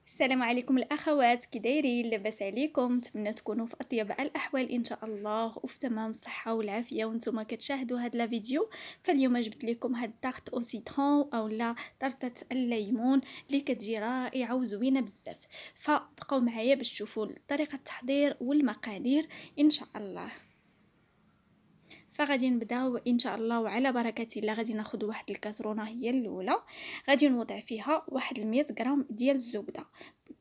السلام عليكم الاخوات، كي دايرين؟ لاباس عليكم؟ نتمنى تكونوا في اطيب الاحوال ان شاء الله وفي تمام الصحه والعافيه وانتم كتشاهدوا هذا الفيديو. فاليوم جبت لكم هاد الطارت او سيترون او لا طرطه الليمون اللي كتجي رائعه وزوينه بزاف. فبقوا معايا باش تشوفوا طريقه التحضير والمقادير ان شاء الله. فغادي نبداو ان شاء الله وعلى بركه الله. غادي ناخذ واحد الكاسرونه هي الاولى، غادي نوضع فيها واحد 100 غرام ديال الزبده.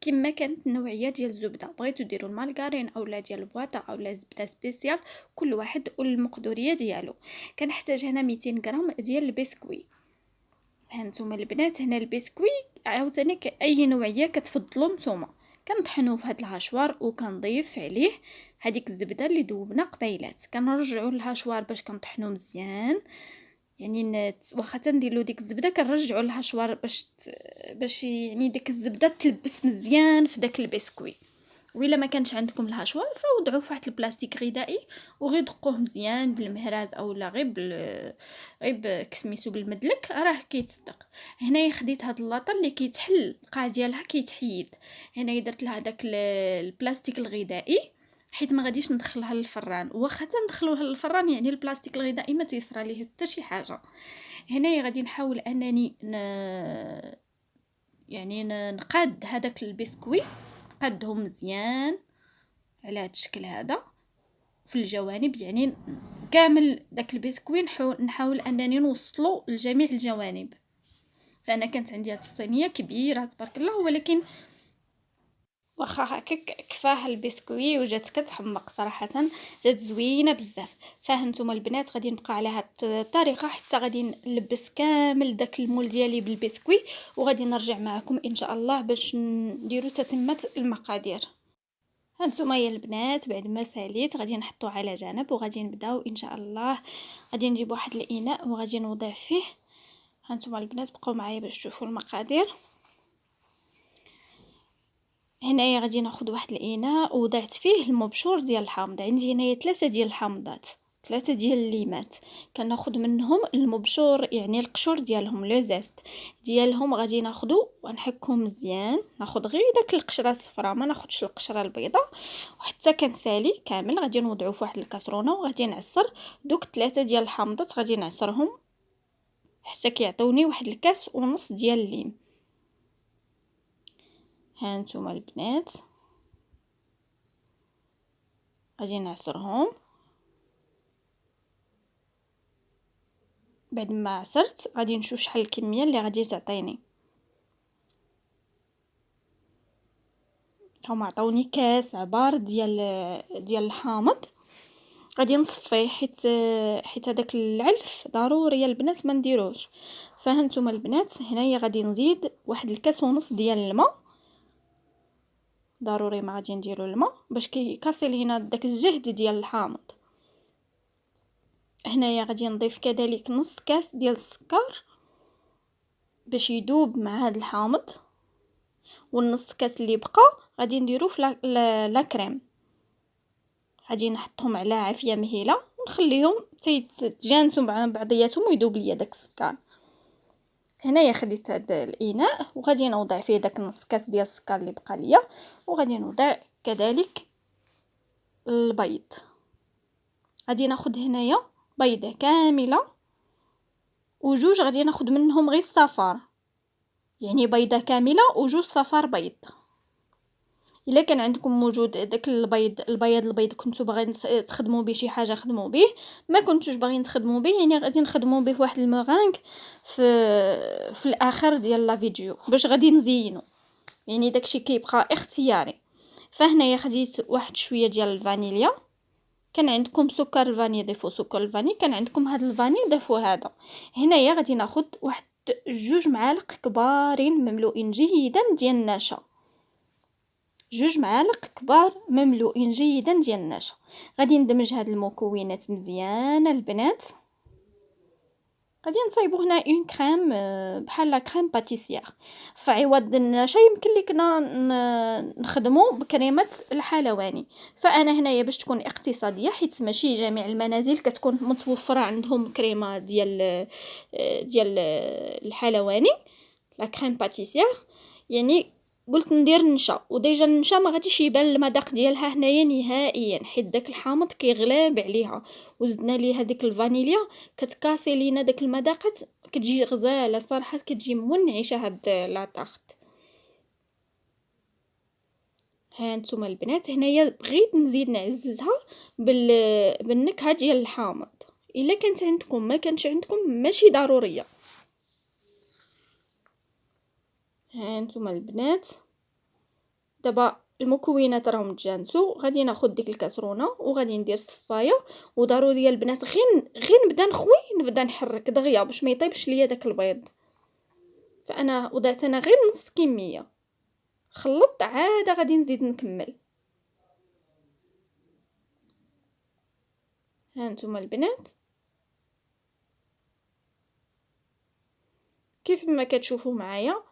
كما كانت النوعيه ديال الزبده، بغيتو ديروا المارغرين اولا ديال البواطه اولا زبده سبيسيال، كل واحد والمقدوريه ديالو. كنحتاج هنا 200 غرام ديال البسكوي. هانتوما البنات، هنا البسكوي عاوتاني اي نوعيه كتفضلوا نتوما. كنطحنوه في هاد الهاشوار وكنضيف عليه هذيك الزبده اللي ذوبنا قبيلات. كنرجعوا الهاشوار باش كنطحنوه مزيان، يعني واخا تنديروا ديك الزبده كنرجعوا الهاشوار باش يعني ديك الزبده تلبس مزيان في داك البسكوي. وإلا ما كانش عندكم الهاشوار فوضعوه في واحد البلاستيك غذائي وغير دقوه مزيان بالمهراز اولا غير كسميتو بالمدلك راه كيتصدق. هنايا خديت هاد اللاطه اللي كيتحل القاع ديالها كيتحيد. هنايا درت لها داك البلاستيك الغذائي حيت ما غاديش ندخلها للفران، واخا ندخلوها للفران يعني البلاستيك الغذائي ما تيصرى ليه حتى شي حاجه. هنايا غادي نحاول انني نقاد هذاك البسكوي، نقادهم مزيان على هذا الشكل هذا في الجوانب، يعني كامل داك البسكوي نحاول انني نوصلو لجميع الجوانب. فانا كانت عندي هاد الصينيه كبيره تبارك الله، ولكن واخا هكاك كفاه البسكوي وجات كتحمق صراحه، جات زوينه بزاف. فهانتوما البنات غادي نبقى على هاد الطريقه حتى غادي نلبس كامل داك المول ديالي بالبسكوي، وغادي نرجع معكم ان شاء الله باش نديرو تتمه المقادير. هانتوما يا البنات بعد ما ساليت غادي نحطو على جنب وغادي نبداو ان شاء الله. غادي نجيب واحد الاناء وغادي نوضع فيه. هانتوما البنات بقاو معايا باش تشوفوا المقادير. هنايا غادي ناخذ واحد الاناء وضعت فيه المبشور ديال الحامض. عندي هنايا 3 ديال الحامضات، 3 ديال الليمات. كناخذ منهم المبشور يعني القشور ديالهم لو زيست ديالهم. غادي ناخذو ونحكهم مزيان، ناخذ غير داك القشره الصفراء ما ناخذش القشره البيضاء، وحتى كنسالي كامل. غادي نوضعو في واحد الكاسرونه وغادي نعصر دوك 3 ديال الحامضات، غادي نعصرهم حتى كيعطيوني واحد الكاس ونص ديال الليم. هانتوما البنات غادي نعصرهم. بعد ما عصرت غادي نشوف شحال الكميه اللي غادي تعطيني. هما عطاوني كاس عبار ديال الحامض. غادي نصفيه حيت هذاك العلف ضروري يا البنات ما نديروش. فهانتوما البنات هنايا غادي نزيد واحد الكاس ونص ديال الماء. ضروري ما غادي نديرو الماء باش كيكاسي لينا داك الجهد ديال الحامض. هنايا غادي نضيف كذلك نص كاس ديال السكر باش يذوب مع هذا الحامض، والنص كاس اللي بقى غادي نديرو في لا كريم. غادي نحطهم على عافيه مهيله ونخليهم تيتجانسوا مع بعضياتهم ويذوب ليا داك السكر. هنايا خديت هذا الاناء وغادي نوضع فيه داك نص كاس ديال السكر اللي بقى ليا، وغادي نوضع كذلك البيض. غادي ناخذ هنايا بيضه كامله وجوج، غادي ناخذ منهم غير الصفار، يعني بيضه كامله وجوج صفار بيض. الا كان عندكم موجود داك البيض كنتو باغيين تخدموا به شي حاجه خدموا به، ما كنتوش باغيين تخدموا به يعني غادي نخدموا به واحد المورانغ في الاخر ديال لا فيديو باش غادي نزينو، يعني داكشي كيبقى اختياري. فهنايا خديت واحد شويه ديال الفانيليا. كان عندكم سكر الفاني ضيفوا سكر الفاني، كان عندكم هذا الفاني ضيفوا هذا. هنايا غادي ناخذ واحد 2 معالق كبارين مملوئين جيدا ديال النشا. 2 معالق كبار مملوئين جيدا ديال النشا. غادي ندمج هاد المكونات مزيان البنات. غادي نصايبو هنا اون كريم بحال لا كريم باتيسيير. فعوض النشا يمكن لكنا نخدمو بكريمه الحلواني. فانا هنايا باش تكون اقتصاديه حيت ماشي جميع المنازل كتكون متوفره عندهم كريمه ديال الحلواني لا كريم باتيسيير، يعني قلت ندير النشا، وديجا النشا ما غاديش يبان المذاق ديالها هنايا نهائيا حيت داك الحامض كيغلاب عليها، وزدنا ليها ديك الفانيليا كتكاسي لينا داك المذاقات، كتجي غزاله صراحه، كتجي منعشه هاد لاطاخت. ها نتوما البنات، هنايا بغيت نزيد نعززها بالنكهه ديال الحامض. الا كانت عندكم ما كانش عندكم ماشي ضروريه. ها نتوما البنات، دابا المكونات راهم تجانسوا، غادي ناخذ ديك الكاسرونه وغادي ندير الصفايه، وضروري البنات غير نبدا نخوي، نبدا نحرك دغيا باش ما يطيبش ليا داك البيض. فانا وضعت انا غير نص كميه، خلطت عاد غادي نزيد نكمل. ها نتوما البنات كيف ما كتشوفوا معايا،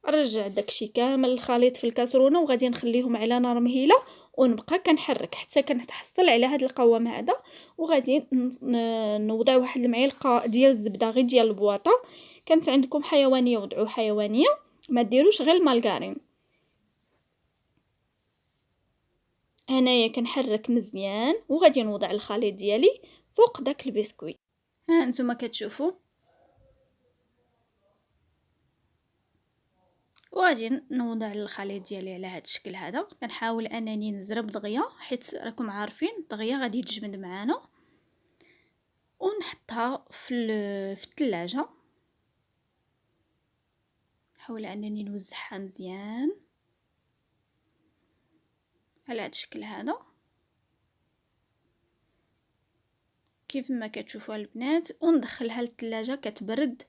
رجع داكشي كامل الخليط في الكاسرونه وغادي نخليهم على نار مهيله، ونبقى كنحرك حتى كنتحصل على هذا القوام هذا. وغادي نوضع واحد المعلقه ديال الزبده غير ديال البواطه، كانت عندكم حيوانيه وضعوا حيوانيه، ما ديروش غير المارغرين. هنايا كنحرك مزيان وغادي نوضع الخليط ديالي فوق داك البسكويت. ها نتوما كتشوفوا، وغادي نوضع الخليط ديالي على هذا الشكل هذا. كنحاول انني نزرب دغيا حيت راكم عارفين دغيا غادي تجمد معانا، ونحطها في الثلاجه. نحاول انني نوزعها مزيان على هذا الشكل هذا كيف ما كتشوفوا البنات، وندخلها للثلاجه كتبرد.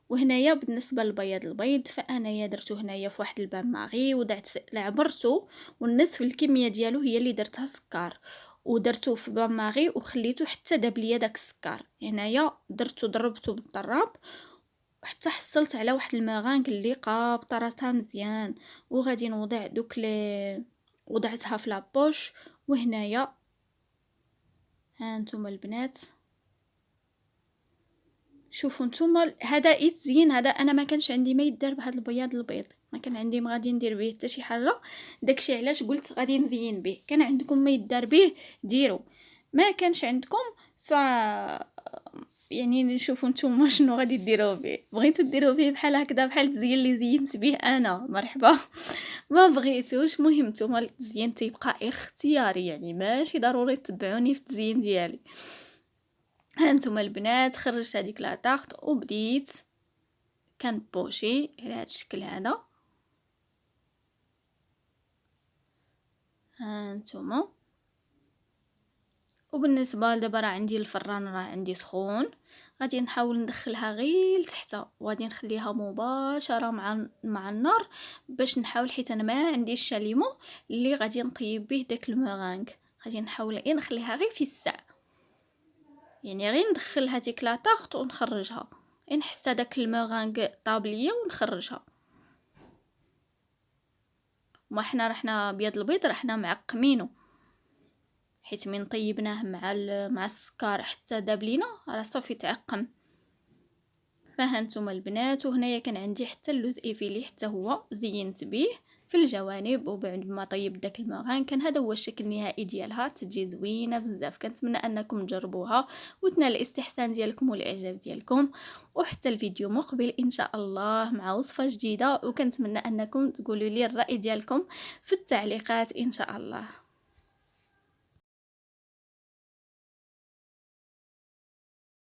وهنايا بالنسبه البيض فانايا درتو هنايا في واحد البان ماغي، ودعت عبرتو، والنصف الكميه ديالو هي اللي درتها سكر، ودرتو في بان ماغي وخليته حتى داب ليا داك السكر. هنايا ضربته بالضراب حتى حصلت على واحد المغانك اللي قابطه راسها مزيان. وغادي نوضع دوك وضعتها في لابوش. وهنايا ها نتوما البنات شوفوا نتوما، هذا يتزين، هذا انا ما كانش عندي ما يدار بهذا البيض ما كان عندي ما غادي ندير به حتى شي حاجه. داكشي علاش قلت غادي نزين به. كان عندكم ما يدار به ديروا، ما كانش عندكم يعني نشوفوا نتوما شنو غادي ديروا به. بغيتوا ديروا به بحال هكذا بحال التزيين اللي زينت به انا، مرحبا. ما بغيتوش، مهم نتوما التزيين تيبقى اختياري، يعني ماشي ضروري تتبعوني في التزيين ديالي. هانتوما البنات خرجت هذيك لاطاخت وبديت كنبوشي على هذا الشكل هذا. هانتوما، وبالنسبه دابا راه عندي الفران راه عندي سخون، غادي نحاول ندخلها غير لتحت وغادي نخليها مباشره مع النار باش نحاول، حيت انا ما عنديش الشاليمو اللي غادي نطيب به داك المغانك. غادي نحاول نخليها غير في الساع، يعني غير ندخل هذيك لاطاخت ونخرجها، نحس داك المغانك طابليه ونخرجها. ما حنا رحنا بيض البيض رحنا معقمينه، حيت من طيبناه مع السكر حتى داب لينا راه صافي تعقم. فهانتوما البنات، وهنايا كان عندي حتى اللوز ايفيلي حتى هو زينت به في الجوانب. وبعد ما طيب داك المغان كان هذا هو الشكل النهائي ديالها، تجي زوينه بزاف. كنتمنى انكم تجربوها وتنال الاستحسان ديالكم والاعجاب ديالكم. وحتى الفيديو مقبل ان شاء الله مع وصفه جديده، وكنتمنى انكم تقولوا لي الراي ديالكم في التعليقات ان شاء الله.